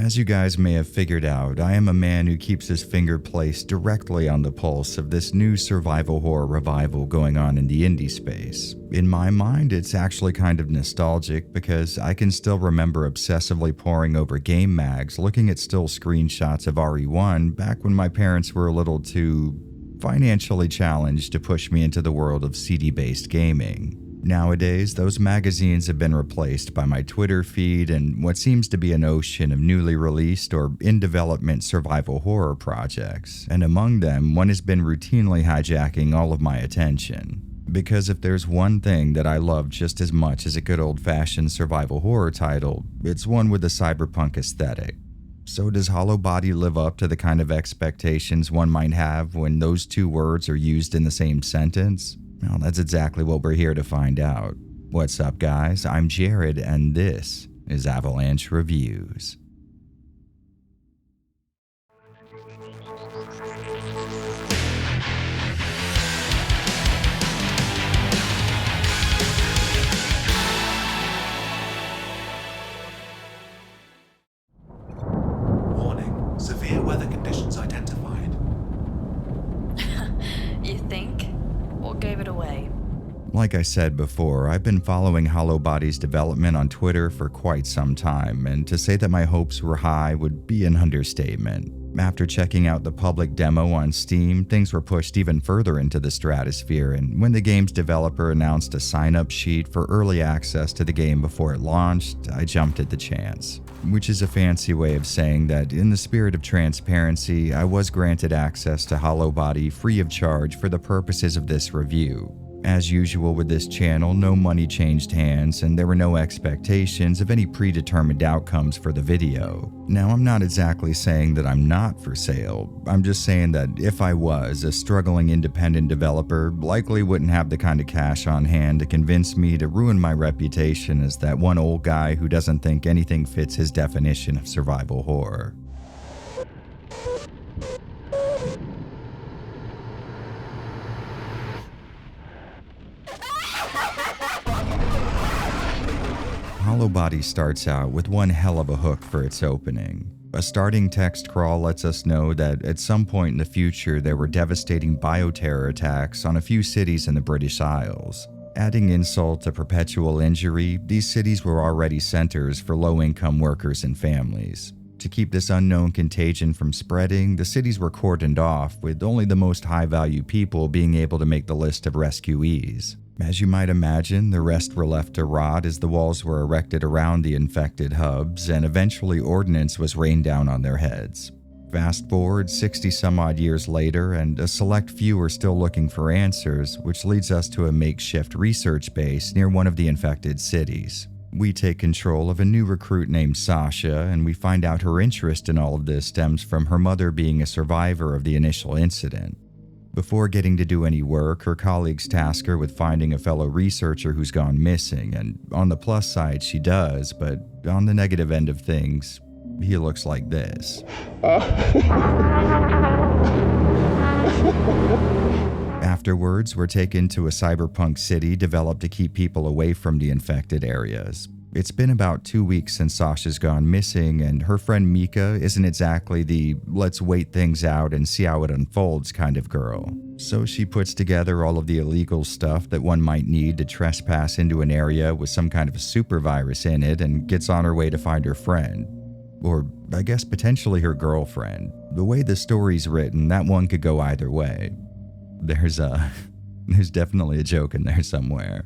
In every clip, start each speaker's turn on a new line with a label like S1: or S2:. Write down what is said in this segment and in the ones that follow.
S1: As you guys may have figured out, I am a man who keeps his finger placed directly on the pulse of this new survival horror revival going on in the indie space. In my mind, it's actually kind of nostalgic because I can still remember obsessively poring over game mags, looking at still screenshots of RE1 back when my parents were a little too financially challenged to push me into the world of CD-based gaming. Nowadays, those magazines have been replaced by my Twitter feed and what seems to be an ocean of newly released or in-development survival horror projects, and among them, one has been routinely hijacking all of my attention. Because if there's one thing that I love just as much as a good old-fashioned survival horror title, it's one with a cyberpunk aesthetic. So does Hollowbody live up to the kind of expectations one might have when those two words are used in the same sentence? Well, that's exactly what we're here to find out. What's up, guys? I'm Jared, and this is Avalanche Reviews.
S2: Warning, severe weather conditions identified.
S3: You think? What gave it away?
S1: Like I said before, I've been following Hollowbody's development on Twitter for quite some time, and to say that my hopes were high would be an understatement. After checking out the public demo on Steam, things were pushed even further into the stratosphere, and when the game's developer announced a sign-up sheet for early access to the game before it launched, I jumped at the chance. Which is a fancy way of saying that in the spirit of transparency, I was granted access to Hollowbody free of charge for the purposes of this review. As usual with this channel, no money changed hands and there were no expectations of any predetermined outcomes for the video. Now, I'm not exactly saying that I'm not for sale. I'm just saying that if I was, a struggling independent developer likely wouldn't have the kind of cash on hand to convince me to ruin my reputation as that one old guy who doesn't think anything fits his definition of survival horror. Hollowbody starts out with one hell of a hook for its opening. A starting text crawl lets us know that at some point in the future there were devastating bioterror attacks on a few cities in the British Isles. Adding insult to perpetual injury, these cities were already centers for low-income workers and families. To keep this unknown contagion from spreading, the cities were cordoned off, with only the most high-value people being able to make the list of rescuees. As you might imagine, the rest were left to rot as the walls were erected around the infected hubs, and eventually ordnance was rained down on their heads. Fast forward 60 some odd years later, and a select few are still looking for answers, which leads us to a makeshift research base near one of the infected cities. We take control of a new recruit named Sasha, and we find out her interest in all of this stems from her mother being a survivor of the initial incident. Before getting to do any work, her colleagues task her with finding a fellow researcher who's gone missing, and on the plus side she does, but on the negative end of things, he looks like this. Afterwards, we're taken to a cyberpunk city developed to keep people away from the infected areas. It's been about 2 weeks since Sasha's gone missing, and her friend Mika isn't exactly the let's wait things out and see how it unfolds kind of girl. So she puts together all of the illegal stuff that one might need to trespass into an area with some kind of a super virus in it and gets on her way to find her friend. Or, I guess potentially her girlfriend. The way the story's written, that one could go either way. There's definitely a joke in there somewhere.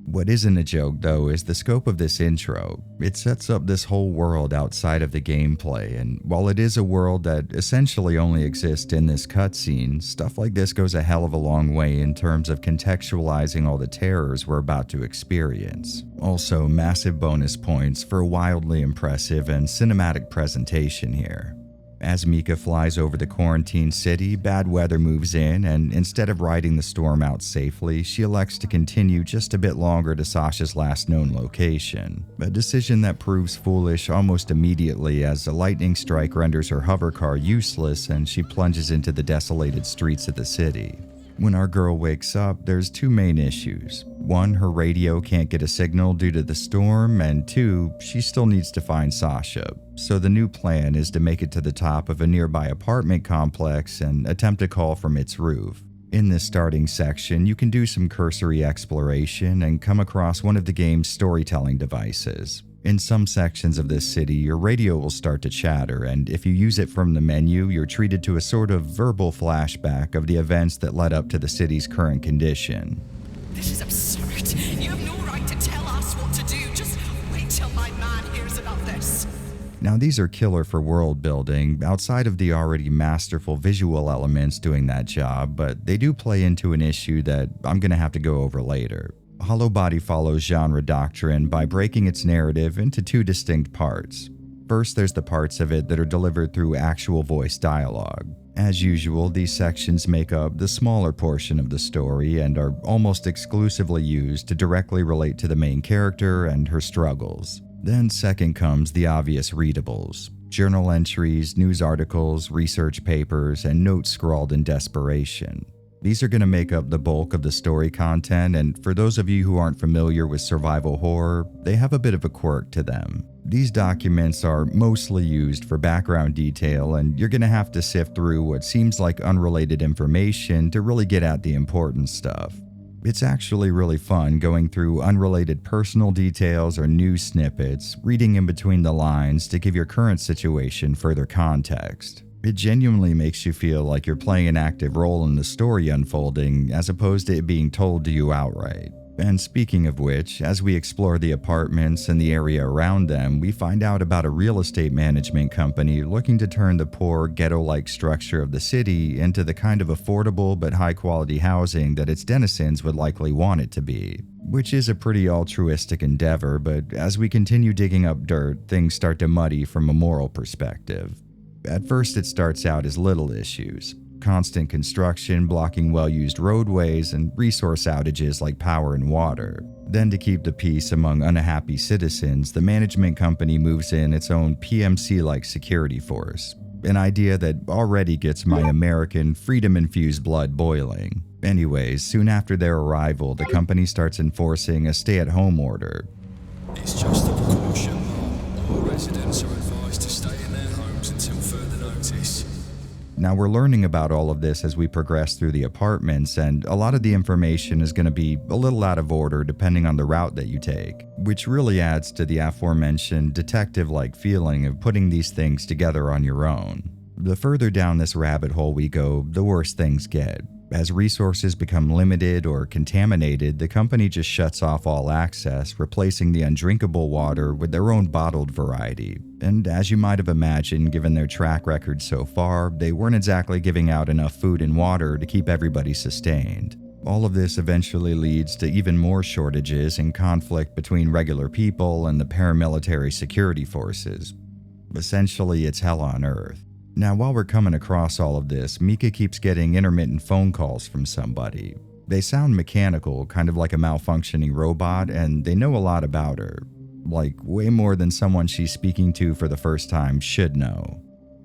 S1: What isn't a joke, though, is the scope of this intro. It sets up this whole world outside of the gameplay, and while it is a world that essentially only exists in this cutscene, stuff like this goes a hell of a long way in terms of contextualizing all the terrors we're about to experience. Also, massive bonus points for a wildly impressive and cinematic presentation here. As Mika flies over the quarantine city, bad weather moves in, and instead of riding the storm out safely, she elects to continue just a bit longer to Sasha's last known location. A decision that proves foolish almost immediately as a lightning strike renders her hover car useless and she plunges into the desolated streets of the city. When our girl wakes up, there's two main issues. One, her radio can't get a signal due to the storm, and two, she still needs to find Sasha. So the new plan is to make it to the top of a nearby apartment complex and attempt a call from its roof. In this starting section, you can do some cursory exploration and come across one of the game's storytelling devices. In some sections of this city, your radio will start to chatter, and if you use it from the menu, you're treated to a sort of verbal flashback of the events that led up to the city's current condition.
S4: This is absurd. You have no right to tell us what to do. Just wait till my man hears about this.
S1: Now, these are killer for world building, outside of the already masterful visual elements doing that job, but they do play into an issue that I'm going to have to go over later. Hollowbody follows genre doctrine by breaking its narrative into two distinct parts. First, there's the parts of it that are delivered through actual voice dialogue. As usual, these sections make up the smaller portion of the story and are almost exclusively used to directly relate to the main character and her struggles. Then second comes the obvious readables: journal entries, news articles, research papers, and notes scrawled in desperation. These are going to make up the bulk of the story content, and for those of you who aren't familiar with survival horror, they have a bit of a quirk to them. These documents are mostly used for background detail, and you're going to have to sift through what seems like unrelated information to really get at the important stuff. It's actually really fun going through unrelated personal details or news snippets, reading in between the lines to give your current situation further context. It genuinely makes you feel like you're playing an active role in the story unfolding, as opposed to it being told to you outright. And speaking of which, as we explore the apartments and the area around them, we find out about a real estate management company looking to turn the poor, ghetto-like structure of the city into the kind of affordable but high-quality housing that its denizens would likely want it to be. Which is a pretty altruistic endeavor, but as we continue digging up dirt, things start to muddy from a moral perspective. At first, it starts out as little issues: constant construction blocking well-used roadways and resource outages like power and water. Then, to keep the peace among unhappy citizens, the management company moves in its own PMC-like security force, an idea that already gets my American freedom-infused blood boiling. Anyways, soon after their arrival, the company starts enforcing a stay-at-home order.
S5: It's just a precaution. All residents are advised to stay in their homes until further notice.
S1: Now, we're learning about all of this as we progress through the apartments, and a lot of the information is going to be a little out of order depending on the route that you take, which really adds to the aforementioned detective-like feeling of putting these things together on your own. The further down this rabbit hole we go, the worse things get. As resources become limited or contaminated, the company just shuts off all access, replacing the undrinkable water with their own bottled variety. And as you might have imagined, given their track record so far, they weren't exactly giving out enough food and water to keep everybody sustained. All of this eventually leads to even more shortages and conflict between regular people and the paramilitary security forces. Essentially, it's hell on Earth. Now, while we're coming across all of this, Mika keeps getting intermittent phone calls from somebody. They sound mechanical, kind of like a malfunctioning robot, and they know a lot about her. Like, way more than someone she's speaking to for the first time should know.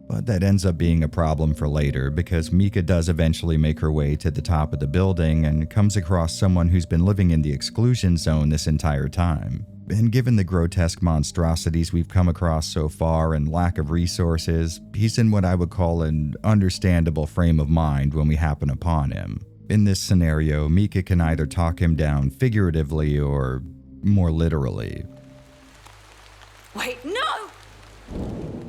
S1: But that ends up being a problem for later, because Mika does eventually make her way to the top of the building and comes across someone who's been living in the exclusion zone this entire time. And given the grotesque monstrosities we've come across so far and lack of resources, he's in what I would call an understandable frame of mind when we happen upon him. In this scenario, Mika can either talk him down figuratively or more literally.
S4: Wait, no!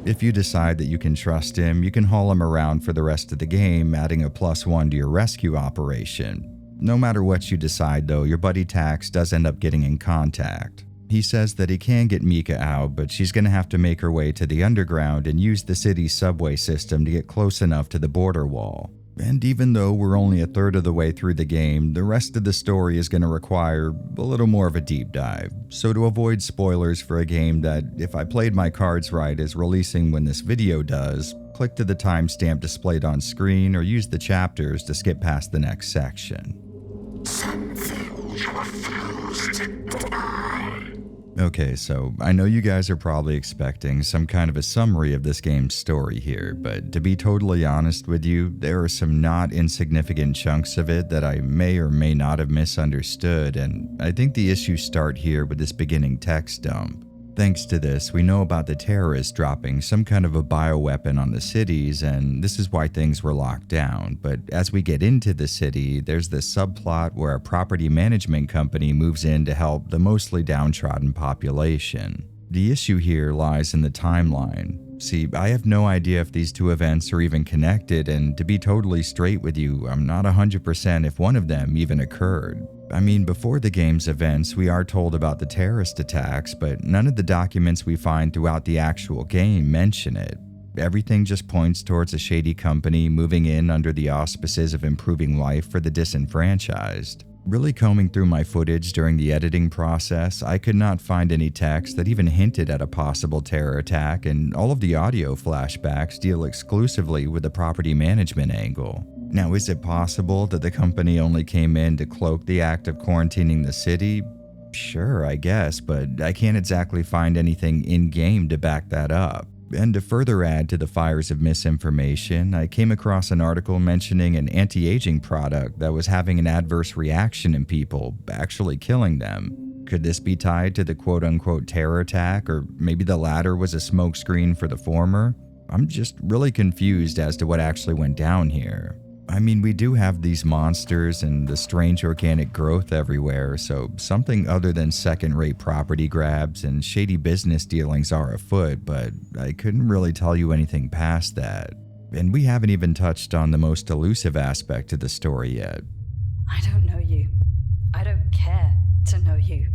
S1: If you decide that you can trust him, you can haul him around for the rest of the game, adding a +1 to your rescue operation. No matter what you decide though, your buddy Tax does end up getting in contact. He says that he can get Mika out, but she's going to have to make her way to the underground and use the city's subway system to get close enough to the border wall. And even though we're only a third of the way through the game, the rest of the story is going to require a little more of a deep dive. So to avoid spoilers for a game that, if I played my cards right, is releasing when this video does, click to the timestamp displayed on screen or use the chapters to skip past the next section. Okay, so I know you guys are probably expecting some kind of a summary of this game's story here, but to be totally honest with you, there are some not insignificant chunks of it that I may or may not have misunderstood, and I think the issues start here with this beginning text dump. Thanks to this, we know about the terrorists dropping some kind of a bioweapon on the cities, and this is why things were locked down. But as we get into the city, there's this subplot where a property management company moves in to help the mostly downtrodden population. The issue here lies in the timeline. See, I have no idea if these two events are even connected, and to be totally straight with you, I'm not 100% if one of them even occurred. I mean, before the game's events, we are told about the terrorist attacks, but none of the documents we find throughout the actual game mention it. Everything just points towards a shady company moving in under the auspices of improving life for the disenfranchised. Really combing through my footage during the editing process, I could not find any text that even hinted at a possible terror attack, and all of the audio flashbacks deal exclusively with the property management angle. Now, is it possible that the company only came in to cloak the act of quarantining the city? Sure, I guess, but I can't exactly find anything in-game to back that up. And to further add to the fires of misinformation, I came across an article mentioning an anti-aging product that was having an adverse reaction in people, actually killing them. Could this be tied to the quote-unquote terror attack, or maybe the latter was a smokescreen for the former? I'm just really confused as to what actually went down here. I mean, we do have these monsters and the strange organic growth everywhere, so something other than second-rate property grabs and shady business dealings are afoot, but I couldn't really tell you anything past that. And we haven't even touched on the most elusive aspect of the story yet.
S3: I don't know you. I don't care to know you.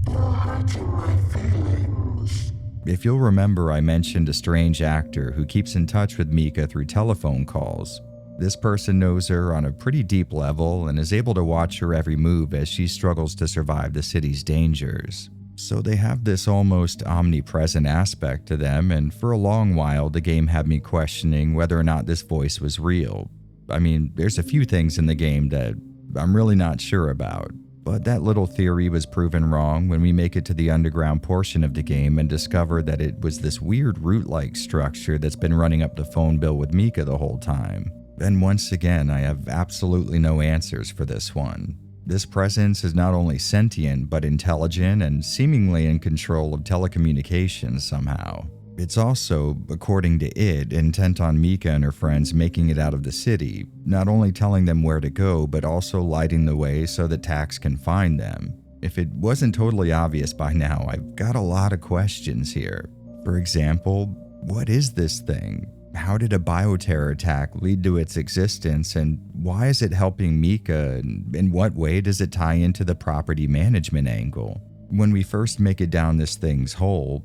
S6: You're hurting my feelings.
S1: If you'll remember, I mentioned a strange actor who keeps in touch with Mika through telephone calls. This person knows her on a pretty deep level and is able to watch her every move as she struggles to survive the city's dangers. So they have this almost omnipresent aspect to them, and for a long while the game had me questioning whether or not this voice was real. I mean, there's a few things in the game that I'm really not sure about, but that little theory was proven wrong when we make it to the underground portion of the game and discover that it was this weird root-like structure that's been running up the phone bill with Mika the whole time. And once again, I have absolutely no answers for this one. This presence is not only sentient, but intelligent and seemingly in control of telecommunications somehow. It's also, according to it, intent on Mika and her friends making it out of the city, not only telling them where to go, but also lighting the way so that Tax can find them. If it wasn't totally obvious by now, I've got a lot of questions here. For example, what is this thing? How did a bioterror attack lead to its existence, and why is it helping Mika, and in what way does it tie into the property management angle? When we first make it down this thing's hole,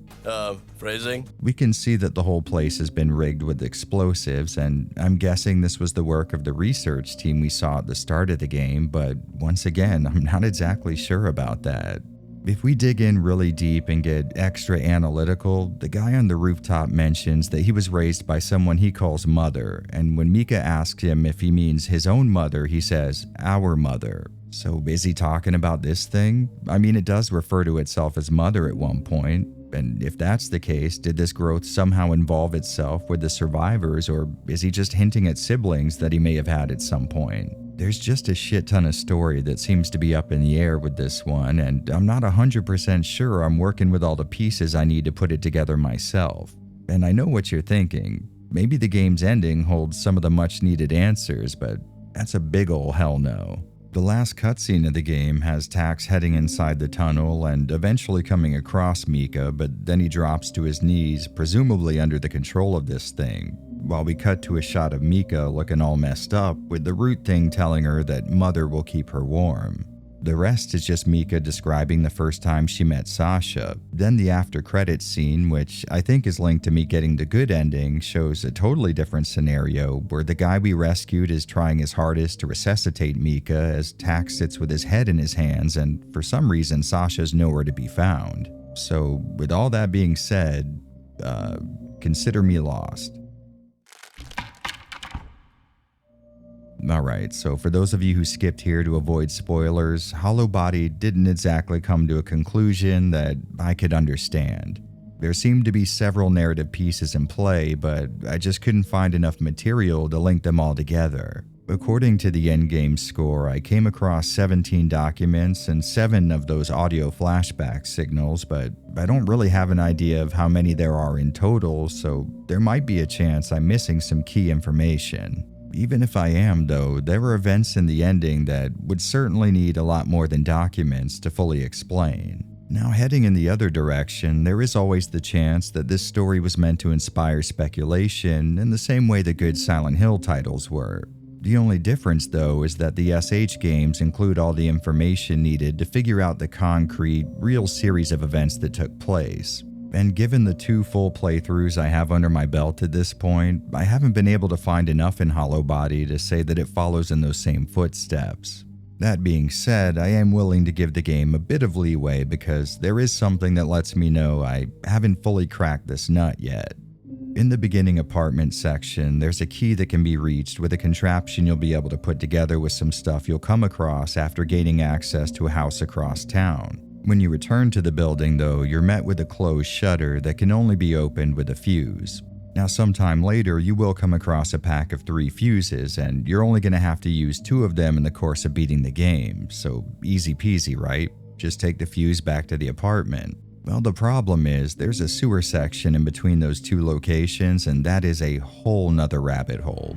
S7: phrasing?
S1: We can see that the whole place has been rigged with explosives, and I'm guessing this was the work of the research team we saw at the start of the game, but once again, I'm not exactly sure about that. If we dig in really deep and get extra analytical, the guy on the rooftop mentions that he was raised by someone he calls mother, and when Mika asks him if he means his own mother, he says, our mother. So is he talking about this thing? I mean, it does refer to itself as mother at one point, and if that's the case, did this growth somehow involve itself with the survivors, or is he just hinting at siblings that he may have had at some point? There's just a shit ton of story that seems to be up in the air with this one, and I'm not 100% sure I'm working with all the pieces I need to put it together myself. And I know what you're thinking. Maybe the game's ending holds some of the much needed answers, but that's a big ol' hell no. The last cutscene of the game has Tax heading inside the tunnel and eventually coming across Mika, but then he drops to his knees, presumably under the control of this thing, while we cut to a shot of Mika looking all messed up, with the root thing telling her that Mother will keep her warm. The rest is just Mika describing the first time she met Sasha. Then the after credits scene, which I think is linked to me getting the good ending, shows a totally different scenario where the guy we rescued is trying his hardest to resuscitate Mika as Tax sits with his head in his hands, and for some reason Sasha's nowhere to be found. So with all that being said, consider me lost. Alright, so for those of you who skipped here to avoid spoilers, Hollowbody didn't exactly come to a conclusion that I could understand. There seemed to be several narrative pieces in play, but I just couldn't find enough material to link them all together. According to the endgame score, I came across 17 documents and 7 of those audio flashback signals, but I don't really have an idea of how many there are in total, so there might be a chance I'm missing some key information. Even if I am, though, there are events in the ending that would certainly need a lot more than documents to fully explain. Now, heading in the other direction, there is always the chance that this story was meant to inspire speculation in the same way the good Silent Hill titles were. The only difference, though, is that the SH games include all the information needed to figure out the concrete, real series of events that took place. And given the 2 full playthroughs I have under my belt at this point, I haven't been able to find enough in Hollowbody to say that it follows in those same footsteps. That being said, I am willing to give the game a bit of leeway because there is something that lets me know I haven't fully cracked this nut yet. In the beginning apartment section, there's a key that can be reached with a contraption you'll be able to put together with some stuff you'll come across after gaining access to a house across town. When you return to the building, though, you're met with a closed shutter that can only be opened with a fuse. Now, sometime later, you will come across a pack of 3 fuses, and you're only going to have to use 2 of them in the course of beating the game, so easy peasy, right? Just take the fuse back to the apartment. Well, the problem is there's a sewer section in between those 2 locations, and that is a whole nother rabbit hole.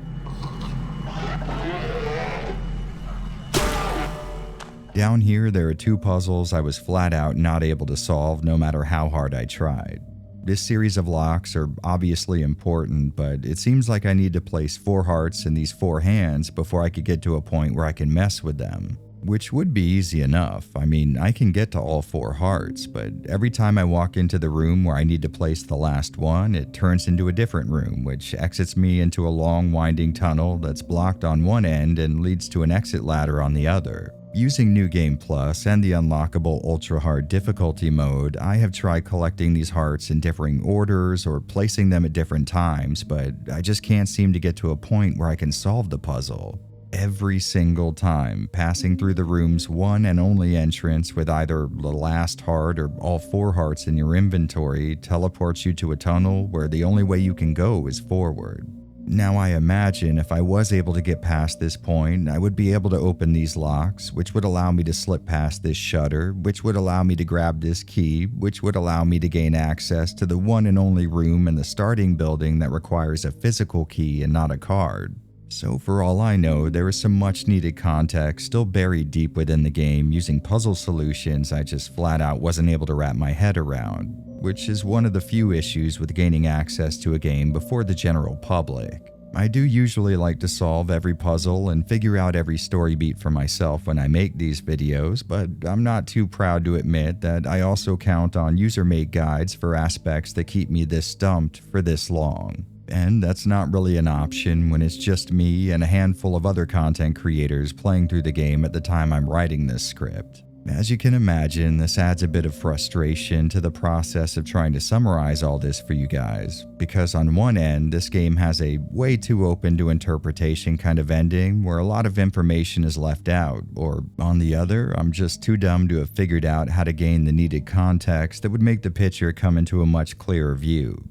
S1: Down here, there are 2 puzzles I was flat out not able to solve no matter how hard I tried. This series of locks are obviously important, but it seems like I need to place 4 hearts in these 4 hands before I could get to a point where I can mess with them. Which would be easy enough. I mean, I can get to all 4 hearts, but every time I walk into the room where I need to place the last one, it turns into a different room, which exits me into a long winding tunnel that's blocked on one end and leads to an exit ladder on the other. Using New Game Plus and the unlockable ultra hard difficulty mode, I have tried collecting these hearts in differing orders or placing them at different times, but I just can't seem to get to a point where I can solve the puzzle. Every single time, passing through the room's one and only entrance with either the last heart or all 4 hearts in your inventory teleports you to a tunnel where the only way you can go is forward. Now, I imagine if I was able to get past this point, I would be able to open these locks, which would allow me to slip past this shutter, which would allow me to grab this key, which would allow me to gain access to the one and only room in the starting building that requires a physical key and not a card. So for all I know, there is some much needed context still buried deep within the game using puzzle solutions I just flat out wasn't able to wrap my head around, which is one of the few issues with gaining access to a game before the general public. I do usually like to solve every puzzle and figure out every story beat for myself when I make these videos, but I'm not too proud to admit that I also count on user-made guides for aspects that keep me this stumped for this long. And that's not really an option when it's just me and a handful of other content creators playing through the game at the time I'm writing this script. As you can imagine, this adds a bit of frustration to the process of trying to summarize all this for you guys, because on one end, this game has a way too open to interpretation kind of ending where a lot of information is left out, or on the other, I'm just too dumb to have figured out how to gain the needed context that would make the picture come into a much clearer view.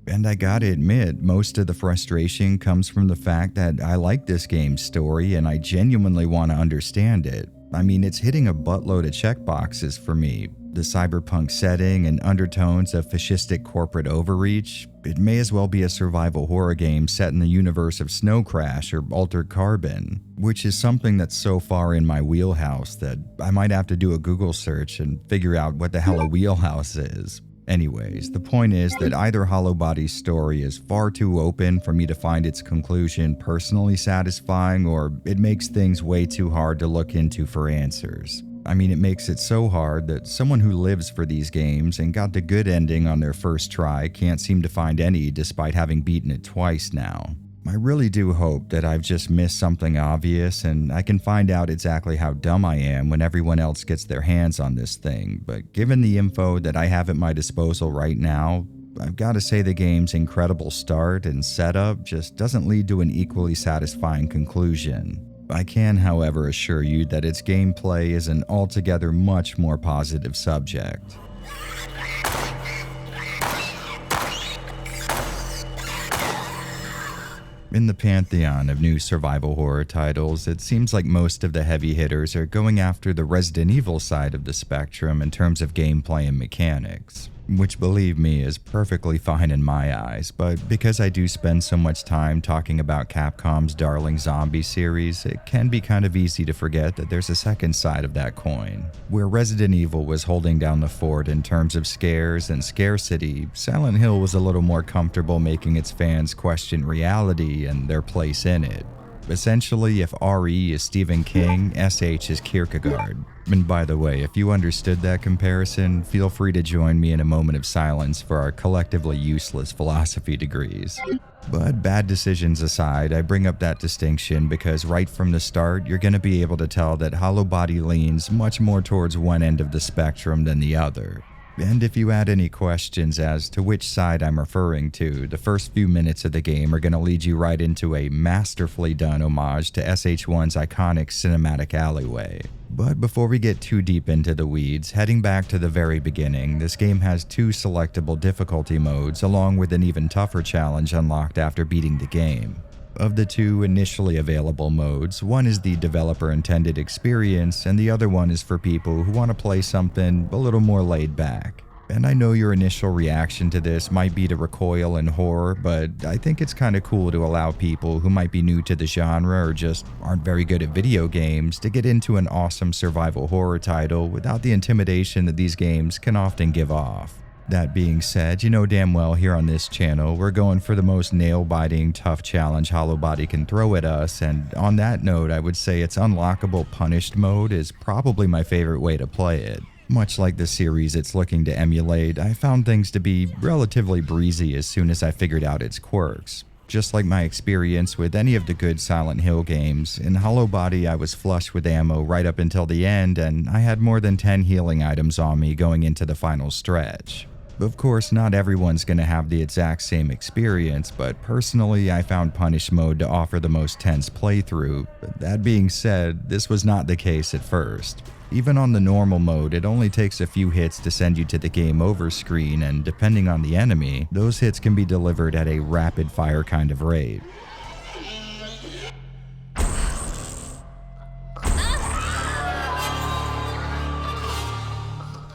S1: And I gotta admit, most of the frustration comes from the fact that I like this game's story and I genuinely want to understand it. I mean, it's hitting a buttload of checkboxes for me. The cyberpunk setting and undertones of fascistic corporate overreach. It may as well be a survival horror game set in the universe of Snow Crash or Altered Carbon, which is something that's so far in my wheelhouse that I might have to do a Google search and figure out what the hell a wheelhouse is. Anyways, the point is that either Hollowbody's story is far too open for me to find its conclusion personally satisfying, or it makes things way too hard to look into for answers. I mean, it makes it so hard that someone who lives for these games and got the good ending on their first try can't seem to find any despite having beaten it twice now. I really do hope that I've just missed something obvious and I can find out exactly how dumb I am when everyone else gets their hands on this thing, but given the info that I have at my disposal right now, I've got to say the game's incredible start and setup just doesn't lead to an equally satisfying conclusion. I can, however, assure you that its gameplay is an altogether much more positive subject. In the pantheon of new survival horror titles, it seems like most of the heavy hitters are going after the Resident Evil side of the spectrum in terms of gameplay and mechanics, which, believe me, is perfectly fine in my eyes, but because I do spend so much time talking about Capcom's darling zombie series, it can be kind of easy to forget that there's a second side of that coin. Where Resident Evil was holding down the fort in terms of scares and scarcity, Silent Hill was a little more comfortable making its fans question reality and their place in it. Essentially, if RE is Stephen King, SH is Kierkegaard. And by the way, if you understood that comparison, feel free to join me in a moment of silence for our collectively useless philosophy degrees. But bad decisions aside, I bring up that distinction because right from the start, you're going to be able to tell that Hollowbody leans much more towards one end of the spectrum than the other. And if you had any questions as to which side I'm referring to, the first few minutes of the game are going to lead you right into a masterfully done homage to SH1's iconic cinematic alleyway. But before we get too deep into the weeds, heading back to the very beginning, this game has 2 selectable difficulty modes along with an even tougher challenge unlocked after beating the game. Of the 2 initially available modes, one is the developer-intended experience, and the other one is for people who want to play something a little more laid back. And I know your initial reaction to this might be to recoil in horror, but I think it's kind of cool to allow people who might be new to the genre or just aren't very good at video games to get into an awesome survival horror title without the intimidation that these games can often give off. That being said, you know damn well here on this channel, we're going for the most nail-biting, tough challenge Hollowbody can throw at us, and on that note, I would say its unlockable punished mode is probably my favorite way to play it. Much like the series it's looking to emulate, I found things to be relatively breezy as soon as I figured out its quirks. Just like my experience with any of the good Silent Hill games, in Hollowbody I was flush with ammo right up until the end, and I had more than 10 healing items on me going into the final stretch. Of course, not everyone's going to have the exact same experience, but personally I found Punish mode to offer the most tense playthrough. But that being said, this was not the case at first. Even on the normal mode, it only takes a few hits to send you to the game over screen, and depending on the enemy, those hits can be delivered at a rapid fire kind of rate.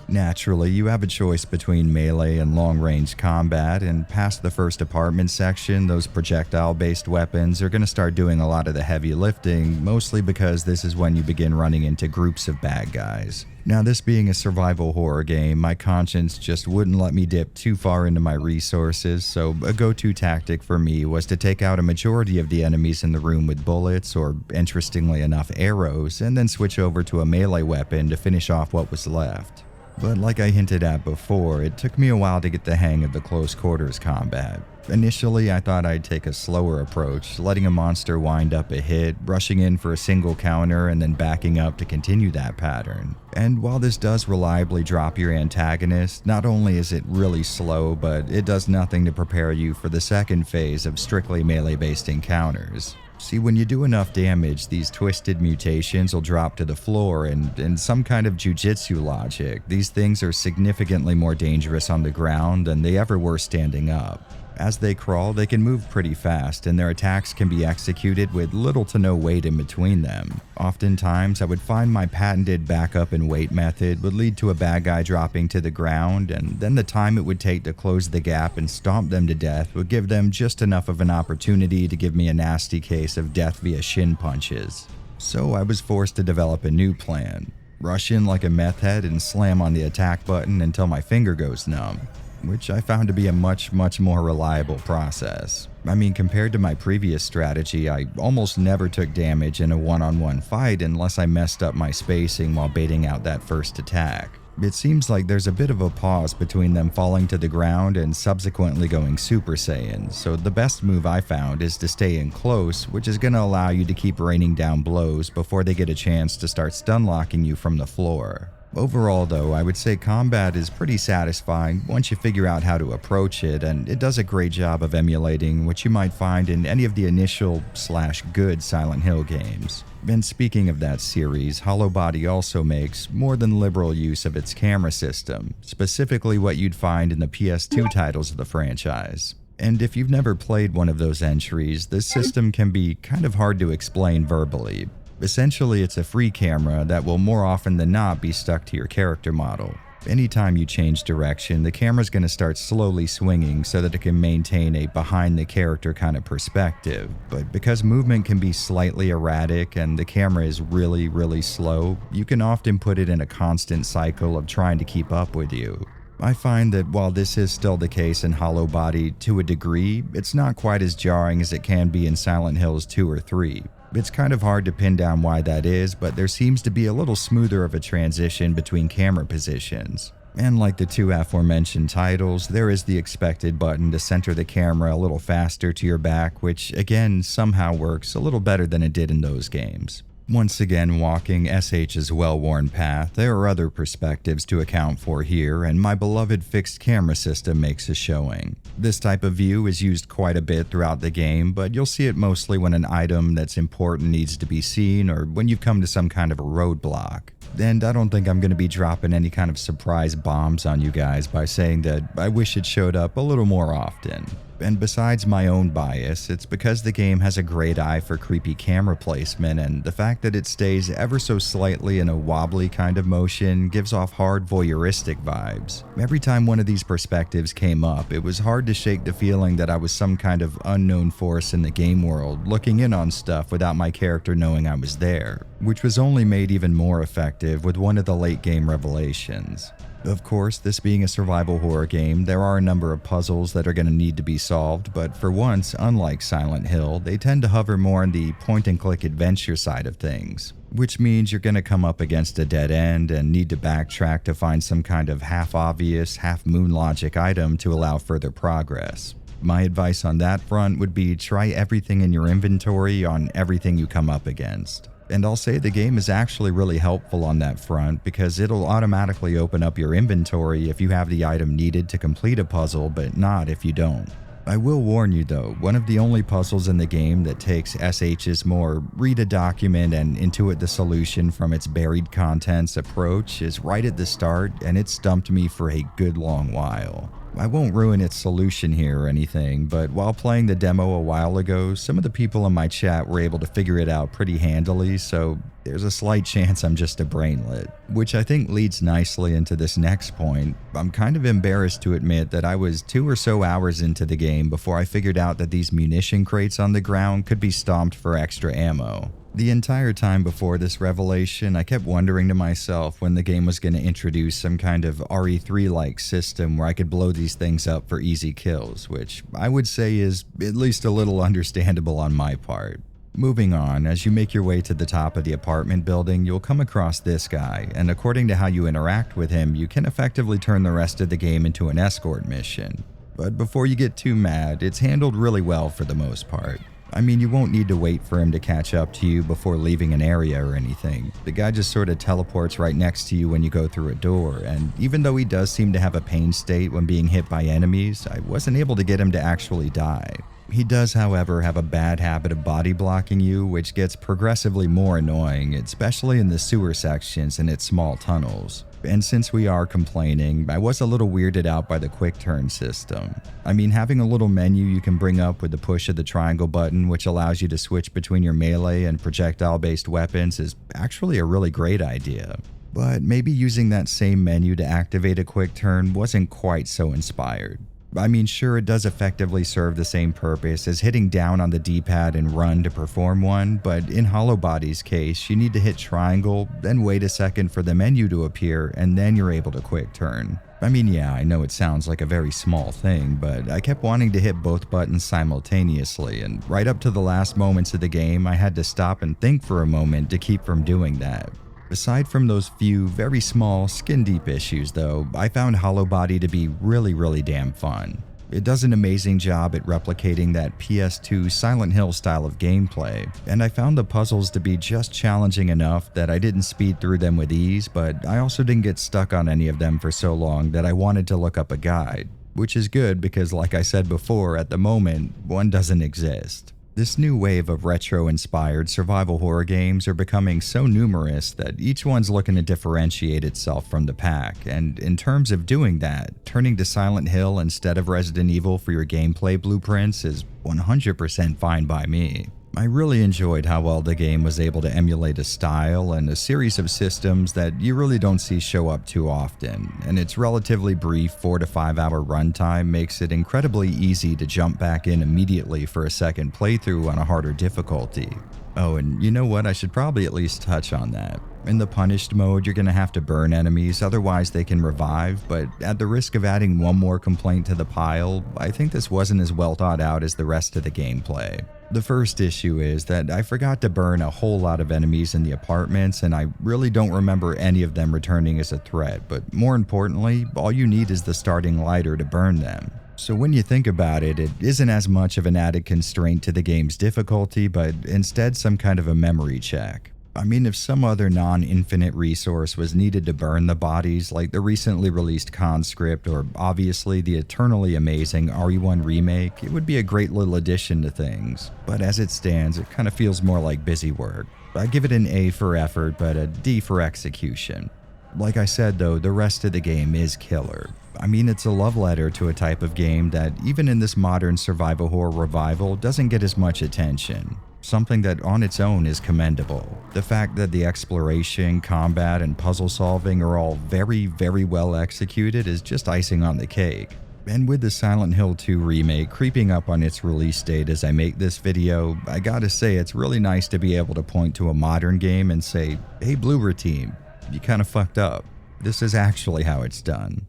S1: Naturally, you have a choice between melee and long-range combat, and past the first apartment section, those projectile-based weapons are going to start doing a lot of the heavy lifting, mostly because this is when you begin running into groups of bad guys. Now, this being a survival horror game, my conscience just wouldn't let me dip too far into my resources, so a go-to tactic for me was to take out a majority of the enemies in the room with bullets, or interestingly enough arrows, and then switch over to a melee weapon to finish off what was left. But like I hinted at before, it took me a while to get the hang of the close quarters combat. Initially, I thought I'd take a slower approach, letting a monster wind up a hit, rushing in for a single counter, and then backing up to continue that pattern. And while this does reliably drop your antagonist, not only is it really slow, but it does nothing to prepare you for the second phase of strictly melee-based encounters. See, when you do enough damage, these twisted mutations will drop to the floor, and in some kind of jujitsu logic, these things are significantly more dangerous on the ground than they ever were standing up. As they crawl, they can move pretty fast, and their attacks can be executed with little to no weight in between them. Oftentimes, I would find my patented backup and wait method would lead to a bad guy dropping to the ground, and then the time it would take to close the gap and stomp them to death would give them just enough of an opportunity to give me a nasty case of death via shin punches. So I was forced to develop a new plan. Rush in like a meth head and slam on the attack button until my finger goes numb, which I found to be a much more reliable process. I mean, compared to my previous strategy, I almost never took damage in a one-on-one fight unless I messed up my spacing while baiting out that first attack. It seems like there's a bit of a pause between them falling to the ground and subsequently going Super Saiyan, so the best move I found is to stay in close, which is going to allow you to keep raining down blows before they get a chance to start stun locking you from the floor. Overall though, I would say combat is pretty satisfying once you figure out how to approach it, and it does a great job of emulating what you might find in any of the initial/good Silent Hill games. And speaking of that series, Hollowbody also makes more than liberal use of its camera system, specifically what you'd find in the PS2 titles of the franchise. And if you've never played one of those entries, this system can be kind of hard to explain verbally. Essentially, it's a free camera that will more often than not be stuck to your character model. Anytime you change direction, the camera's going to start slowly swinging so that it can maintain a behind-the-character kind of perspective. But because movement can be slightly erratic and the camera is really slow, you can often put it in a constant cycle of trying to keep up with you. I find that while this is still the case in Hollowbody to a degree, it's not quite as jarring as it can be in Silent Hills 2 or 3. It's kind of hard to pin down why that is, but there seems to be a little smoother of a transition between camera positions. And like the two aforementioned titles, there is the expected button to center the camera a little faster to your back, which again somehow works a little better than it did in those games. Once again, walking SH's well-worn path, there are other perspectives to account for here, and my beloved fixed camera system makes a showing. This type of view is used quite a bit throughout the game, but you'll see it mostly when an item that's important needs to be seen or when you've come to some kind of a roadblock. And I don't think I'm going to be dropping any kind of surprise bombs on you guys by saying that I wish it showed up a little more often. And besides my own bias, it's because the game has a great eye for creepy camera placement, and the fact that it stays ever so slightly in a wobbly kind of motion gives off hard voyeuristic vibes. Every time one of these perspectives came up, it was hard to shake the feeling that I was some kind of unknown force in the game world, looking in on stuff without my character knowing I was there, which was only made even more effective with one of the late game revelations. Of course, this being a survival horror game, there are a number of puzzles that are going to need to be solved, but for once, unlike Silent Hill, they tend to hover more on the point-and-click adventure side of things, which means you're going to come up against a dead end and need to backtrack to find some kind of half-obvious, half-moon logic item to allow further progress. My advice on that front would be try everything in your inventory on everything you come up against. And I'll say the game is actually really helpful on that front because it'll automatically open up your inventory if you have the item needed to complete a puzzle, but not if you don't. I will warn you though, one of the only puzzles in the game that takes SH's more read a document and intuit the solution from its buried contents approach is right at the start, and it stumped me for a good long while. I won't ruin its solution here or anything, but while playing the demo a while ago, some of the people in my chat were able to figure it out pretty handily, so there's a slight chance I'm just a brainlet. Which I think leads nicely into this next point. I'm kind of embarrassed to admit that I was 2 or so hours into the game before I figured out that these munition crates on the ground could be stomped for extra ammo. The entire time before this revelation, I kept wondering to myself when the game was going to introduce some kind of RE3-like system where I could blow these things up for easy kills, which I would say is at least a little understandable on my part. Moving on, as you make your way to the top of the apartment building, you'll come across this guy, and according to how you interact with him, you can effectively turn the rest of the game into an escort mission. But before you get too mad, it's handled really well for the most part. I mean, you won't need to wait for him to catch up to you before leaving an area or anything. The guy just sort of teleports right next to you when you go through a door, and even though he does seem to have a pain state when being hit by enemies, I wasn't able to get him to actually die. He does, however, have a bad habit of body blocking you, which gets progressively more annoying, especially in the sewer sections and its small tunnels. And since we are complaining, I was a little weirded out by the quick turn system. I mean, having a little menu you can bring up with the push of the triangle button, which allows you to switch between your melee and projectile-based weapons, is actually a really great idea. But maybe using that same menu to activate a quick turn wasn't quite so inspired. I mean, sure, it does effectively serve the same purpose as hitting down on the D-pad and run to perform one, but in Hollowbody's case, you need to hit triangle, then wait a second for the menu to appear, and then you're able to quick turn. I mean, yeah, I know it sounds like a very small thing, but I kept wanting to hit both buttons simultaneously, and right up to the last moments of the game, I had to stop and think for a moment to keep from doing that. Aside from those few, very small, skin-deep issues though, I found Hollowbody to be really damn fun. It does an amazing job at replicating that PS2 Silent Hill style of gameplay, and I found the puzzles to be just challenging enough that I didn't speed through them with ease, but I also didn't get stuck on any of them for so long that I wanted to look up a guide, which is good because, like I said before, at the moment, one doesn't exist. This new wave of retro-inspired survival horror games are becoming so numerous that each one's looking to differentiate itself from the pack, and in terms of doing that, turning to Silent Hill instead of Resident Evil for your gameplay blueprints is 100% fine by me. I really enjoyed how well the game was able to emulate a style and a series of systems that you really don't see show up too often, and its relatively brief 4 to 5 hour runtime makes it incredibly easy to jump back in immediately for a second playthrough on a harder difficulty. Oh, and you know what? I should probably at least touch on that. In the punished mode, you're going to have to burn enemies, otherwise they can revive, but at the risk of adding one more complaint to the pile, I think this wasn't as well thought out as the rest of the gameplay. The first issue is that I forgot to burn a whole lot of enemies in the apartments, and I really don't remember any of them returning as a threat, but more importantly, all you need is the starting lighter to burn them. So when you think about it, it isn't as much of an added constraint to the game's difficulty, but instead some kind of a memory check. I mean, if some other non-infinite resource was needed to burn the bodies, like the recently released Conscript or obviously the eternally amazing RE1 remake, it would be a great little addition to things. But as it stands, it kind of feels more like busy work. I give it an A for effort, but a D for execution. Like I said though, the rest of the game is killer. I mean, it's a love letter to a type of game that, even in this modern survival horror revival, doesn't get as much attention. Something that on its own is commendable. The fact that the exploration, combat, and puzzle solving are all very, very well executed is just icing on the cake. And with the Silent Hill 2 remake creeping up on its release date as I make this video, I gotta say it's really nice to be able to point to a modern game and say, hey Bloober team, you kinda fucked up. This is actually how it's done.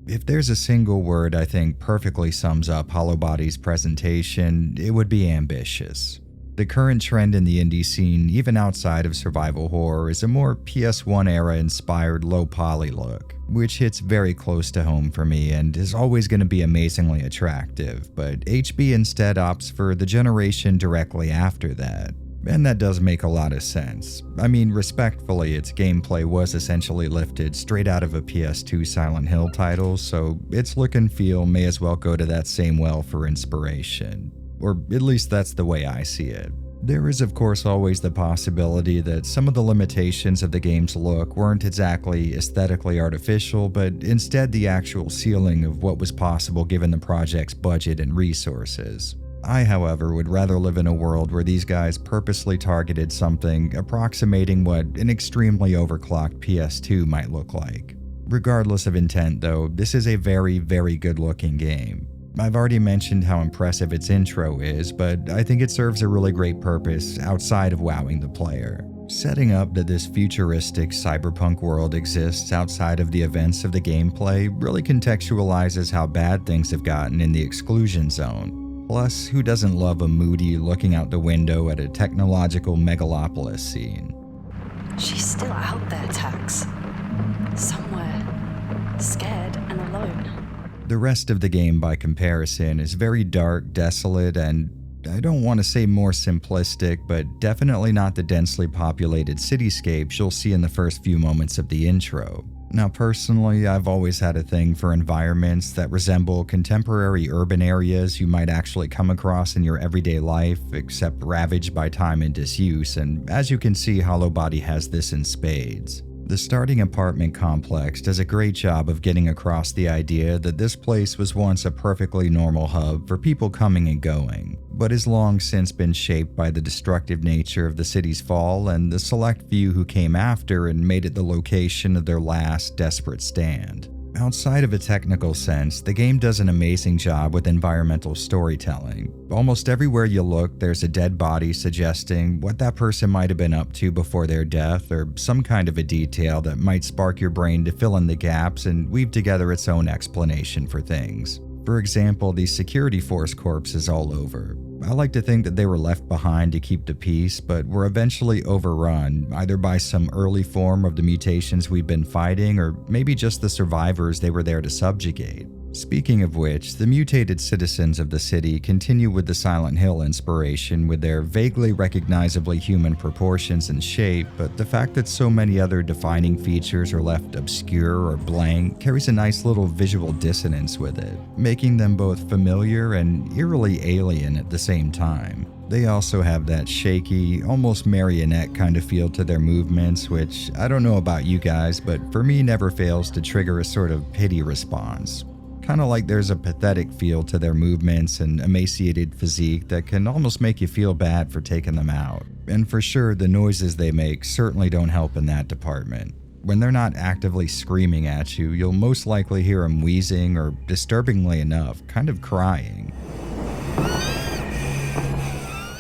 S1: If there's a single word I think perfectly sums up Hollowbody's presentation, it would be ambitious. The current trend in the indie scene, even outside of survival horror, is a more PS1 era inspired low poly look, which hits very close to home for me and is always going to be amazingly attractive, but HB instead opts for the generation directly after that. And that does make a lot of sense. I mean, respectfully, its gameplay was essentially lifted straight out of a PS2 Silent Hill title, so its look and feel may as well go to that same well for inspiration. Or at least that's the way I see it. There is of course always the possibility that some of the limitations of the game's look weren't exactly aesthetically artificial, but instead the actual ceiling of what was possible given the project's budget and resources. I, however, would rather live in a world where these guys purposely targeted something approximating what an extremely overclocked PS2 might look like. Regardless of intent though, this is a very, very good looking game. I've already mentioned how impressive its intro is, but I think it serves a really great purpose outside of wowing the player. Setting up that this futuristic cyberpunk world exists outside of the events of the gameplay really contextualizes how bad things have gotten in the exclusion zone. Plus, who doesn't love a moody looking out the window at a technological megalopolis scene?
S3: She's still out there, Tax. Somewhere. Scared and alone.
S1: The rest of the game, by comparison, is very dark, desolate, and I don't want to say more simplistic, but definitely not the densely populated cityscapes you'll see in the first few moments of the intro. Now personally, I've always had a thing for environments that resemble contemporary urban areas you might actually come across in your everyday life, except ravaged by time and disuse, and as you can see, Hollowbody has this in spades. The starting apartment complex does a great job of getting across the idea that this place was once a perfectly normal hub for people coming and going, but has long since been shaped by the destructive nature of the city's fall and the select few who came after and made it the location of their last desperate stand. Outside of a technical sense, the game does an amazing job with environmental storytelling. Almost everywhere you look, there's a dead body suggesting what that person might have been up to before their death, or some kind of a detail that might spark your brain to fill in the gaps and weave together its own explanation for things. For example, these security force corpses all over. I like to think that they were left behind to keep the peace, but were eventually overrun, either by some early form of the mutations we've been fighting, or maybe just the survivors they were there to subjugate. Speaking of which, the mutated citizens of the city continue with the Silent Hill inspiration with their vaguely recognizably human proportions and shape, but the fact that so many other defining features are left obscure or blank carries a nice little visual dissonance with it, making them both familiar and eerily alien at the same time. They also have that shaky, almost marionette kind of feel to their movements, which I don't know about you guys, but for me never fails to trigger a sort of pity response. Kind of like there's a pathetic feel to their movements and emaciated physique that can almost make you feel bad for taking them out. And for sure, the noises they make certainly don't help in that department. When they're not actively screaming at you, you'll most likely hear them wheezing or, disturbingly enough, kind of crying.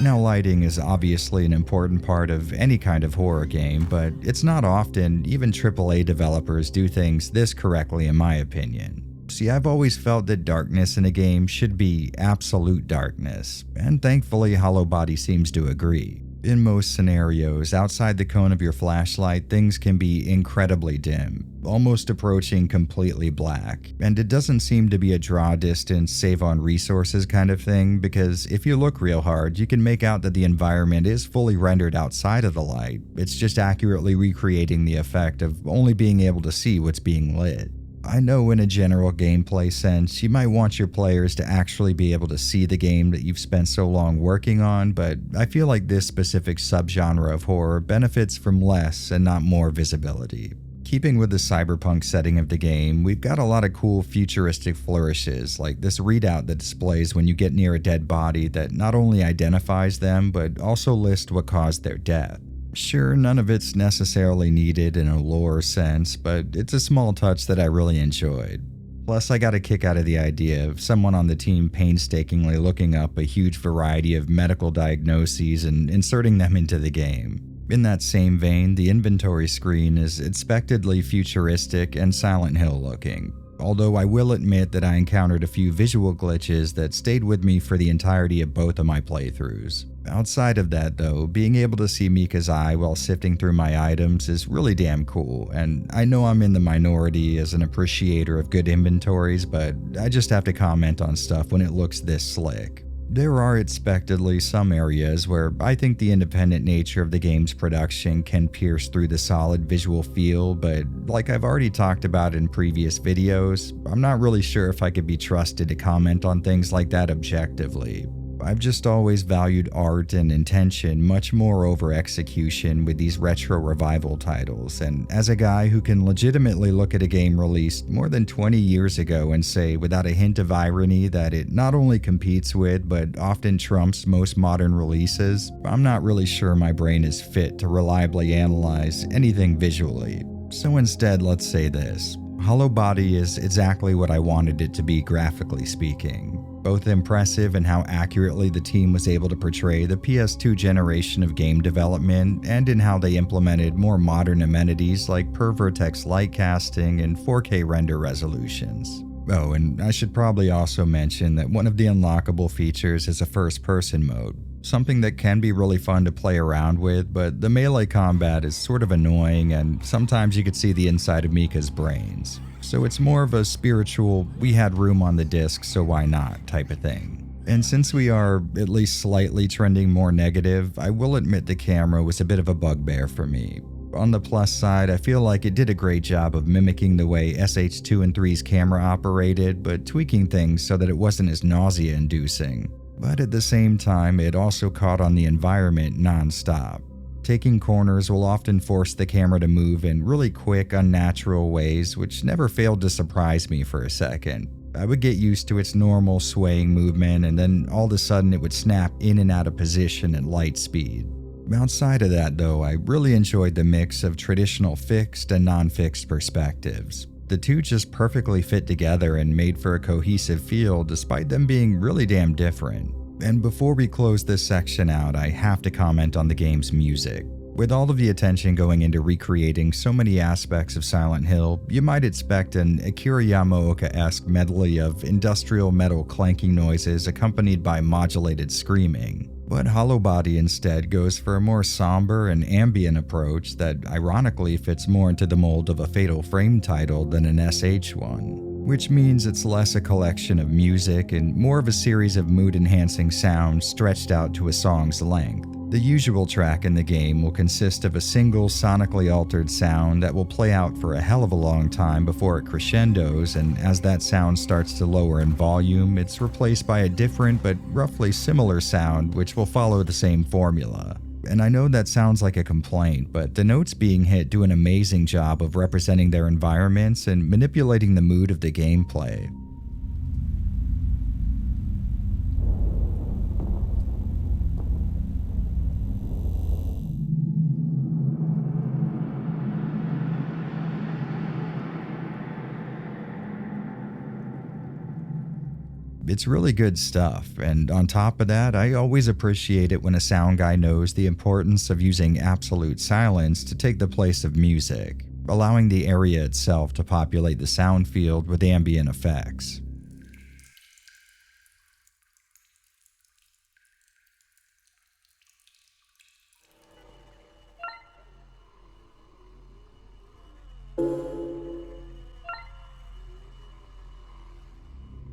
S1: Now, lighting is obviously an important part of any kind of horror game, but it's not often even AAA developers do things this correctly in my opinion. See, I've always felt that darkness in a game should be absolute darkness, and thankfully Hollowbody seems to agree. In most scenarios, outside the cone of your flashlight, things can be incredibly dim, almost approaching completely black, and it doesn't seem to be a draw distance, save on resources kind of thing, because if you look real hard, you can make out that the environment is fully rendered outside of the light. It's just accurately recreating the effect of only being able to see what's being lit. I know in a general gameplay sense, you might want your players to actually be able to see the game that you've spent so long working on, but I feel like this specific subgenre of horror benefits from less and not more visibility. Keeping with the cyberpunk setting of the game, we've got a lot of cool futuristic flourishes, like this readout that displays when you get near a dead body that not only identifies them, but also lists what caused their death. Sure, none of it's necessarily needed in a lore sense, but it's a small touch that I really enjoyed. Plus, I got a kick out of the idea of someone on the team painstakingly looking up a huge variety of medical diagnoses and inserting them into the game. In that same vein, the inventory screen is expectedly futuristic and Silent Hill looking, although I will admit that I encountered a few visual glitches that stayed with me for the entirety of both of my playthroughs. Outside of that though, being able to see Mika's eye while sifting through my items is really damn cool, and I know I'm in the minority as an appreciator of good inventories, but I just have to comment on stuff when it looks this slick. There are expectedly some areas where I think the independent nature of the game's production can pierce through the solid visual feel, but like I've already talked about in previous videos, I'm not really sure if I could be trusted to comment on things like that objectively. I've just always valued art and intention much more over execution with these retro revival titles, and as a guy who can legitimately look at a game released more than 20 years ago and say without a hint of irony that it not only competes with but often trumps most modern releases, I'm not really sure my brain is fit to reliably analyze anything visually. So instead, let's say this. Hollowbody is exactly what I wanted it to be graphically speaking. Both impressive in how accurately the team was able to portray the PS2 generation of game development, and in how they implemented more modern amenities like per-vertex light casting and 4K render resolutions. Oh, and I should probably also mention that one of the unlockable features is a first-person mode, something that can be really fun to play around with, but the melee combat is sort of annoying and sometimes you could see the inside of Mika's brains. So it's more of a spiritual, we had room on the disc so why not type of thing. And since we are at least slightly trending more negative, I will admit the camera was a bit of a bugbear for me. On the plus side, I feel like it did a great job of mimicking the way SH2 and 3's camera operated, but tweaking things so that it wasn't as nausea-inducing. But at the same time, it also caught on the environment non-stop. Taking corners will often force the camera to move in really quick, unnatural ways, which never failed to surprise me for a second. I would get used to its normal swaying movement, and then all of a sudden it would snap in and out of position at light speed. Outside of that though, I really enjoyed the mix of traditional fixed and non-fixed perspectives. The two just perfectly fit together and made for a cohesive feel despite them being really damn different. And before we close this section out, I have to comment on the game's music. With all of the attention going into recreating so many aspects of Silent Hill, you might expect an Akira Yamaoka-esque medley of industrial metal clanking noises accompanied by modulated screaming. But Hollowbody instead goes for a more somber and ambient approach that ironically fits more into the mold of a Fatal Frame title than an SH one, which means it's less a collection of music and more of a series of mood-enhancing sounds stretched out to a song's length. The usual track in the game will consist of a single sonically altered sound that will play out for a hell of a long time before it crescendos, and as that sound starts to lower in volume, it's replaced by a different but roughly similar sound which will follow the same formula. And I know that sounds like a complaint, but the notes being hit do an amazing job of representing their environments and manipulating the mood of the gameplay. It's really good stuff, and on top of that, I always appreciate it when a sound guy knows the importance of using absolute silence to take the place of music, allowing the area itself to populate the sound field with ambient effects.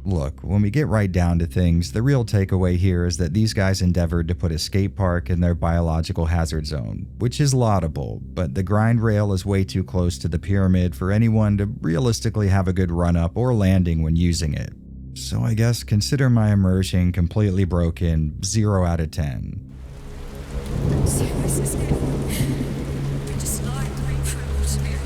S1: Look, when we get right down to things, the real takeaway here is that these guys endeavored to put a skate park in their biological hazard zone, which is laudable, but the grind rail is way too close to the pyramid for anyone to realistically have a good run-up or landing when using it. So I guess consider my immersion completely broken, 0 out of 10.
S4: So this is it. We just like grapefruit here.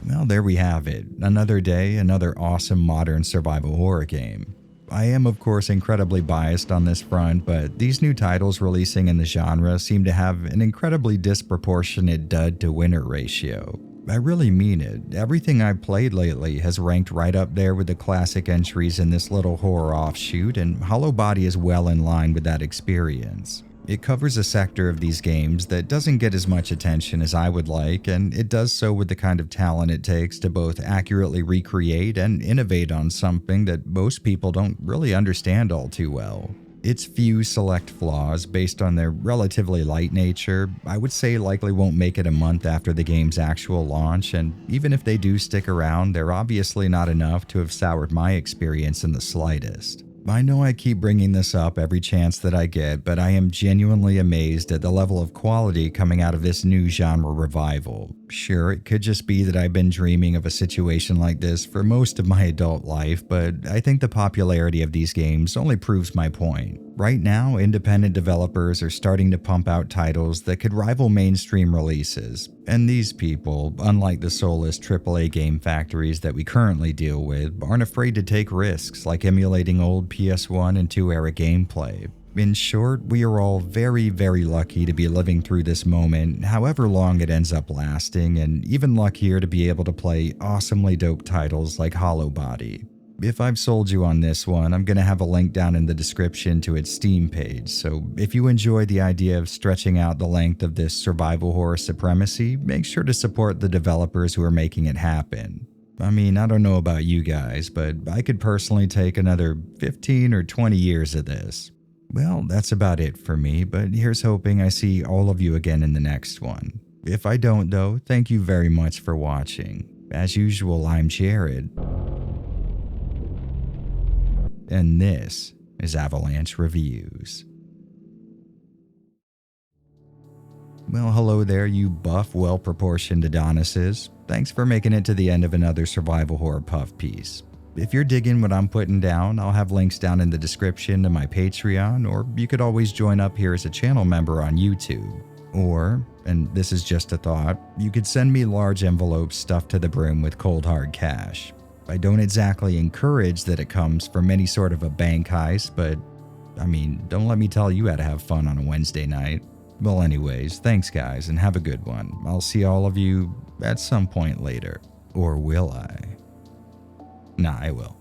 S1: Well, there we have it. Another day, another awesome modern survival horror game. I am, of course, incredibly biased on this front, but these new titles releasing in the genre seem to have an incredibly disproportionate dud-to-winner ratio. I really mean it. Everything I've played lately has ranked right up there with the classic entries in this little horror offshoot, and Hollowbody is well in line with that experience. It covers a sector of these games that doesn't get as much attention as I would like, and it does so with the kind of talent it takes to both accurately recreate and innovate on something that most people don't really understand all too well. Its few select flaws, based on their relatively light nature, I would say likely won't make it a month after the game's actual launch, and even if they do stick around, they're obviously not enough to have soured my experience in the slightest. I know I keep bringing this up every chance that I get, but I am genuinely amazed at the level of quality coming out of this new genre revival. Sure, it could just be that I've been dreaming of a situation like this for most of my adult life, but I think the popularity of these games only proves my point. Right now, independent developers are starting to pump out titles that could rival mainstream releases, and these people, unlike the soulless AAA game factories that we currently deal with, aren't afraid to take risks like emulating old PS1 and 2 era gameplay. In short, we are all very, very lucky to be living through this moment, however long it ends up lasting, and even luckier to be able to play awesomely dope titles like Hollowbody. If I've sold you on this one, I'm going to have a link down in the description to its Steam page, so if you enjoy the idea of stretching out the length of this survival horror supremacy, make sure to support the developers who are making it happen. I mean, I don't know about you guys, but I could personally take another 15 or 20 years of this. Well, that's about it for me, but here's hoping I see all of you again in the next one. If I don't though, thank you very much for watching. As usual, I'm Jared. And this is Avalanche Reviews. Well, hello there, you buff, well-proportioned Adonises. Thanks for making it to the end of another survival horror puff piece. If you're digging what I'm putting down, I'll have links down in the description to my Patreon, or you could always join up here as a channel member on YouTube. Or, and this is just a thought, you could send me large envelopes stuffed to the brim with cold hard cash. I don't exactly encourage that it comes from any sort of a bank heist, but I mean, don't let me tell you how to have fun on a Wednesday night. Well anyways, thanks guys, and have a good one. I'll see all of you at some point later. Or will I? Nah, I will.